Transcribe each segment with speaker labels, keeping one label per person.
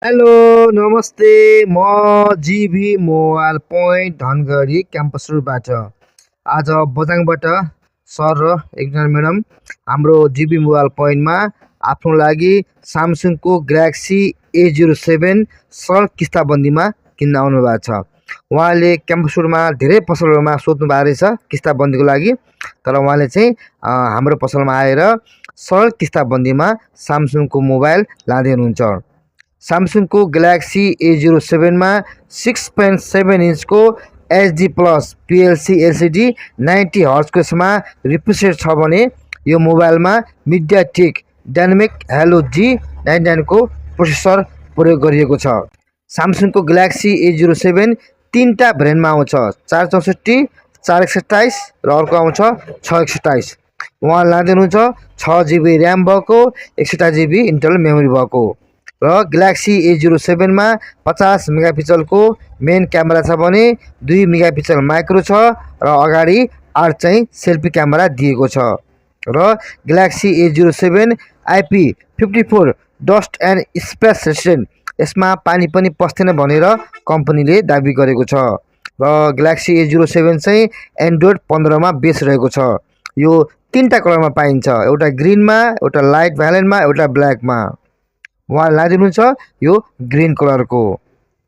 Speaker 1: Hello नमस्ते। म Jibhi mobile point Dhangadhi campus रोडबाट आज बझाङबाट सर र एकजना म्याडम हाम्रो जिभी मोबाइल पोइन्टमा आफ्नो लागि सामसङको ग्यालेक्सी A07 सरल किस्ताबन्दीमा किन्न आउनु भएको छ। उहाँले क्याम्पस रोडमा धेरै पसलहरूमा सोध्नु भएको रहेछ किस्ताबन्दीको लागि, तर उहाँले चाहिँ हाम्रो पसलमा आएर सरल किस्ताबन्दीमा सामसङको मोबाइल लाँदै हुनुहुन्छ। सामसङको ग्यालेक्सी A07 मा 6.7 इन्चको HD प्लस PLC LCD 90 हर्जको यसमा रिफ्रेश रेट छ भने यो मोबाइलमा मिडियाटेक डायनामिक हेलो G99 को प्रोसेसर प्रयोग गरिएको छ। सामसङको ग्यालेक्सी A07 तीनटा भ्यारिएन्टमा आउँछ, 464, 428 र अर्को आउँछ 628। उहाँ लाँदै हुनुहुन्छ 6GB ऱ्याम भएको, 128GB इन्टरनल मेमोरी भएको र ग्यालेक्सी A07 मा 50 मेगापिक्सलको मेन क्यामेरा छ भने 2 मेगापिक्सल माइक्रो छ र अगाडि 8 चाहिँ सेल्फी क्यामेरा दिएको छ। र Galaxy A07 IP54 dust and splash resistant, यसमा पानी पनि पस्दैन भनेर कम्पनीले दाबी गरेको छ। र ग्यालेक्सी A07 चाहिँ एन्ड्रोइड 15 मा बेस रहेको छ। यो तीनटा कलरमा पाइन्छ, एउटा ग्रीनमा, एउटा लाइट भ्यालेन्टमा, एउटा ब्ल्याकमा। उहाँ लाइदिनुहुन्छ यो ग्रीन कलरको।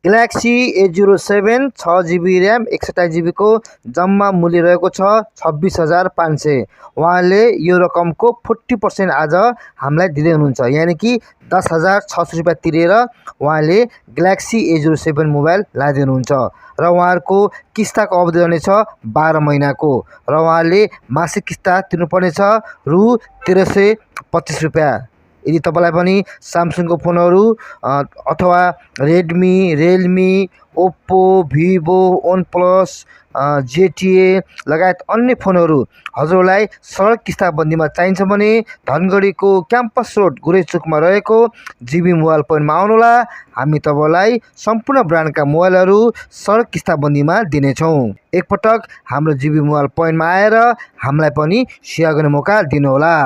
Speaker 1: Galaxy A07 6GB RAM 128GB को जम्मा मूल्य रहेको छ 26,500। उहाँले यो रकमको 40% आज हामीलाई दिँदै हुनुहुन्छ, यानि कि 10,600 रुपियाँ तिरेर उहाँले ग्यालेक्सी A07 मोबाइल लाइदिनु हुनुहुन्छ। र उहाँहरूको किस्ताको अवधि रहनेछ 12 महिनाको र उहाँले मासिक किस्ता तिर्नुपर्नेछ रु 1325 रुपियाँ। यदि तपाईँलाई पनि सामसङको फोनहरू अथवा Redmi, Realme, Oppo, Vivo, OnePlus, ZTE लगायत अन्य फोनहरू हजुरलाई सरल किस्ताबन्दीमा चाहिन्छ भने धनगढीको क्याम्पस रोड गुरेचोकमा रहेको जिभी मोबाइल पोइन्टमा आउनुहोला। हामी तपाईँलाई सम्पूर्ण ब्रान्डका मोबाइलहरू सरल किस्ताबन्दीमा दिनेछौँ। एकपटक हाम्रो जिभी मोबाइल पोइन्टमा आएर हामीलाई पनि सेवा गर्ने मौका दिनुहोला।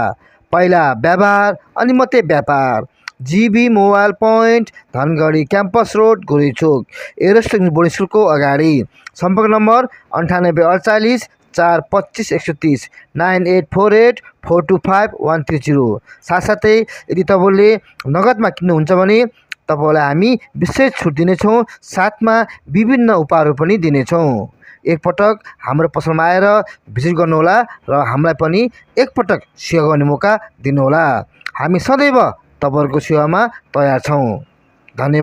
Speaker 1: पहिला व्यवहार अनि मात्रै व्यापार। जिभी mobile point Dhangadhi campus road Gurechok, एरोस्टेक बोर्डिङ स्कुलको अगाडि। सम्पर्क नम्बर 9848 425 130 9848 425 130। साथसाथै यदि तपाईँले नगदमा किन्नुहुन्छ भने तपाईँलाई हामी विशेष छुट दिनेछौँ, साथमा विभिन्न उपहारहरू पनि दिनेछौँ। एकपटक हाम्रो पसलमा आएर भिजिट गर्नुहोला र हामीलाई पनि एकपटक सेवा गर्ने मौका दिनुहोला। हामी सदैव तपाईँहरूको सेवामा तयार छौँ। धन्यवाद।